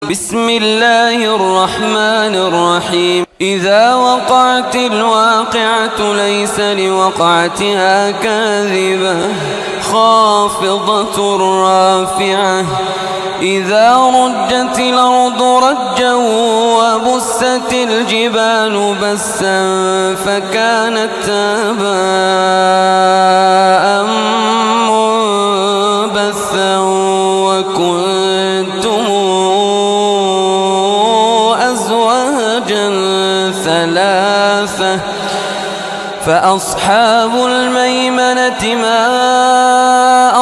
بسم الله الرحمن الرحيم. إذا وقعت الواقعة ليس لوقعتها كاذبة خافضة رافعة. إذا رجت الأرض رجا وبست الجبال بسا فكانت هباء منبثا وكنتم أزواجا ثلاثة فأصحاب الميمنة ما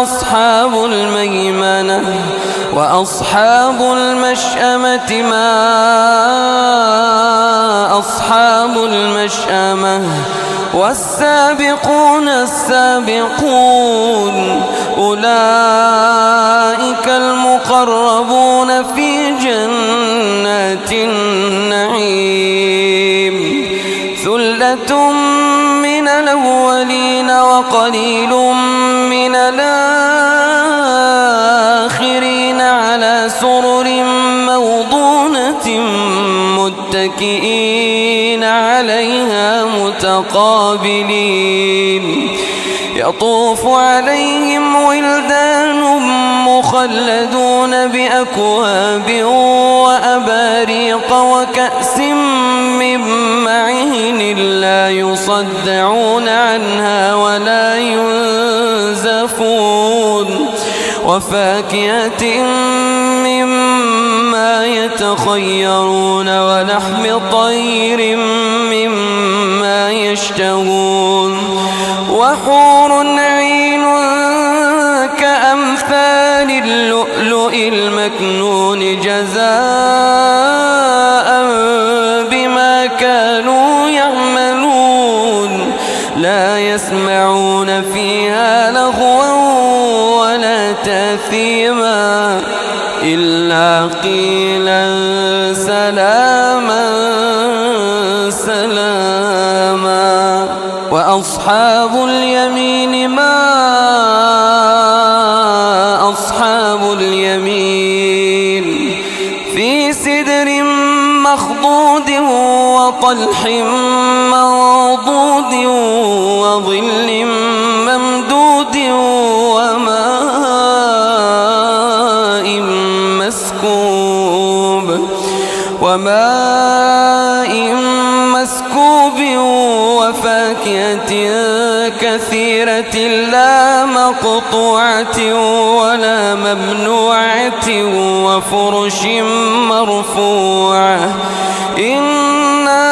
أصحاب الميمنة وأصحاب المشأمة ما أصحاب المشأمة والسابقون السابقون أولئك المقربون في جنات النعيم. ثلة من الأولين وقليل من الآخرين على سرر موضونة متكئين عليها متقابلين. يطوف عليهم ولدان مخلدون بأكواب وأباريق وكأس من معين لا يصدعون عنها ولا ينزفون وفاكهة مما يتخيرون ولحم طير مما يشتهون وحور عين كأمثال اللؤلؤ المكنون جزاء بما كانوا يعملون. لا يسمعون فيها لغوا ولا تأثيما إلا قيلا سلاما سلاما. وأصحاب اليمين ما أصحاب اليمين في سدر مخضود وطلح منضود وظل ممدود وماء مسكوب وفاكهة كثيرة لا مقطوعة ولا ممنوعة وفرش مرفوعة. إنا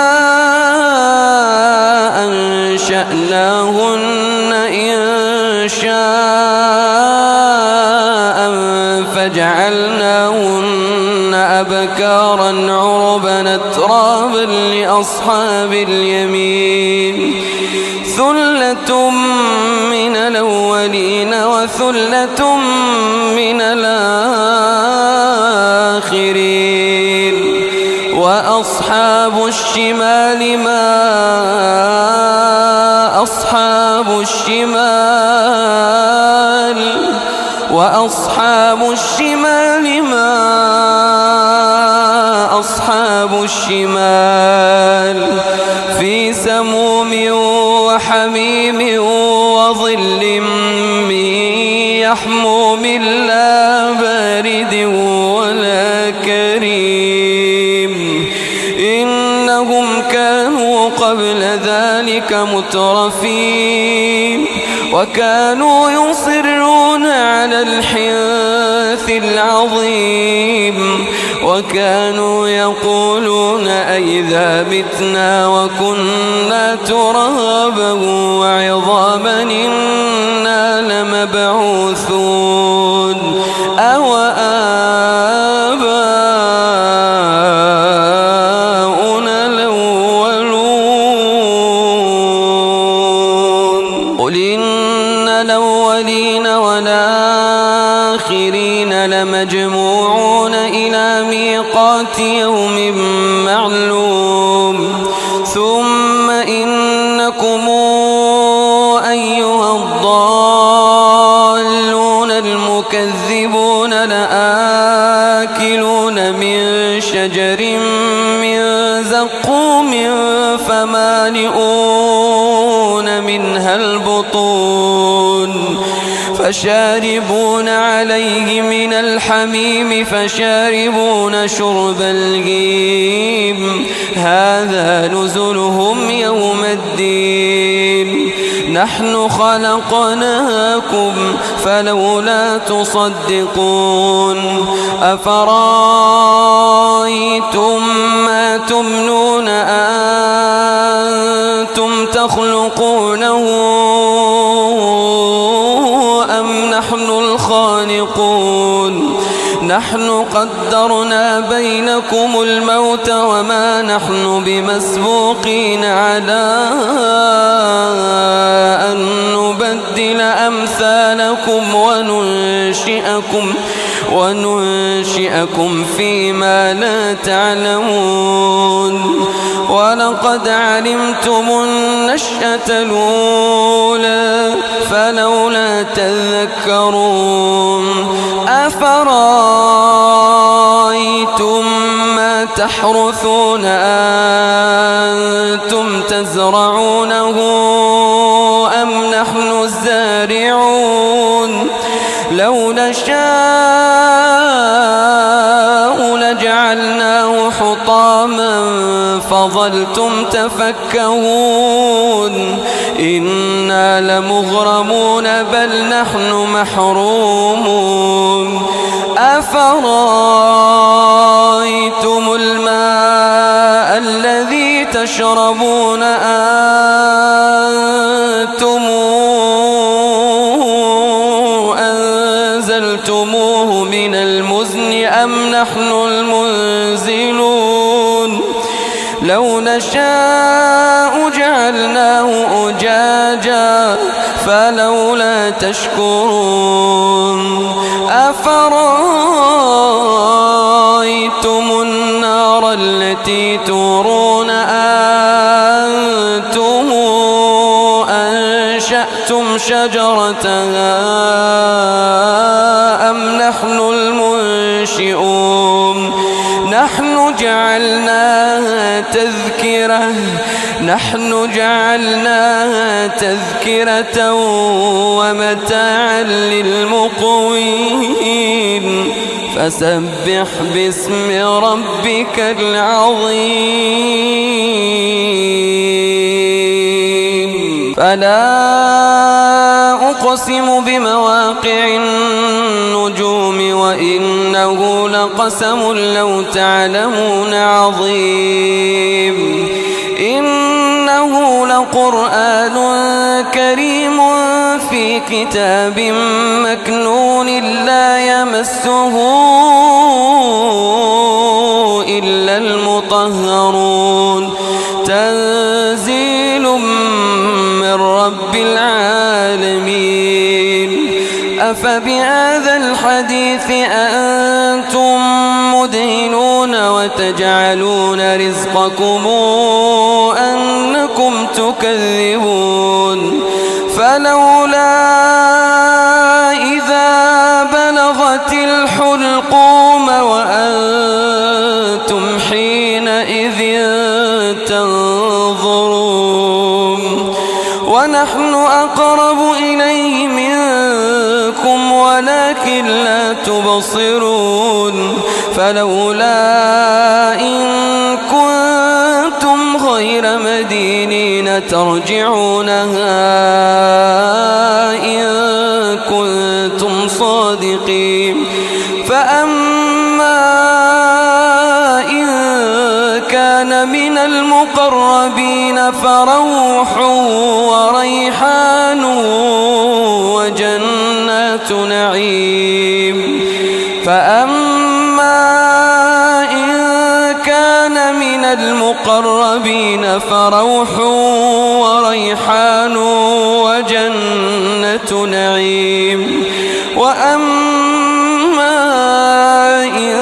أنشأناهن إنشاء فجعلناهن أبكارا عربا أترابا لأصحاب اليمين. ثلة من الأولين وثلة من الآخرين. وأصحاب الشمال ما أصحاب الشمال وأصحاب الشمال ما أصحاب الشمال في سموم وحميم وظل من يحموم لا بارد ولا كريم. إنهم كانوا قبل ذلك مترفين وكانوا يصرون على الحنث العظيم وكانوا يقولون أئذا متنا وكنا ترابا وعظاما إنا لمبعوثون أو آباؤنا الأولون. قل إن الأولين والآخرين لمجموعون إلى ميقات يوم معلوم. ثم إنكم أيها الضالون المكذبون لآكلون من شجر من زقوم فمالئون منها البطون فشاربون عليه من الحميم فشاربون شرب الهيم هذا نزلهم يوم الدين نحن خلقناكم فلولا تصدقون أفرأيتم ما تمنون أنتم تخلقونه أم نحن الخالقون نحن قدرنا بينكم الموت وما نحن بمسبوقين على أن نبدل أمثالكم وننشئكم فيما لا تعلمون ولقد علمتم النشأة الأولى فلولا تذكرون أفرأيتم ما تحرثون أنتم تزرعونه أم نحن الزارعون لو نشاء لجعلناه حطاما فظلتم تفكهون إنا لمغرمون بل نحن محرومون أفرأيتم الماء الذي تشربون أنتم أنزلتموه من المزن أم نحن المنزلون لو نشاء جعلناه أجاجا فلولا تشكرون أفرأيتم النار التي تورون أنتم أنشأتم شجرتها أم نحن المنشئون نحن جعلناها تذكرة ومتاعا للمقوين فسبح باسم ربك العظيم فلا أقسم بمواقع النجوم وإنه لقسم لو تعلمون عظيم إنه لقرآن كريم في كتاب مكنون لا يمسه إلا المطهرون تنزيل من رب العالمين أفبهذا الحديث أنتم مدهنون وتجعلون رزقكم أنكم تكذبون فلولا إذا بلغت الحلقوم وأنتم حينئذ تنظرون ونحن أقرب إليه منكم ولكن لا تبصرون فلولا إن كنتم غير مدينين ترجعونها إن كنتم صادقين فأما إن كان من المقربين فروح وريحان وجنات نعيم فأما إن كان من المقربين فروح وريحان وجنة نعيم وأما إن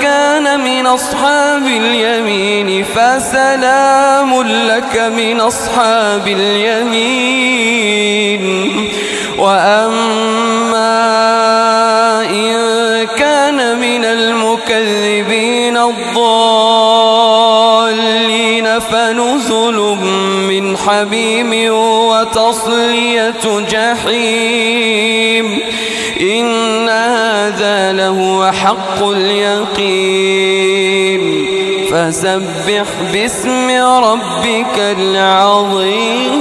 كان من أصحاب اليمين فسلام لك من أصحاب اليمين وأما إن كان من المكذبين الضالين فنزل من حميم وتصلية جحيم إن هذا لهو حق اليقين فسبح باسم ربك العظيم.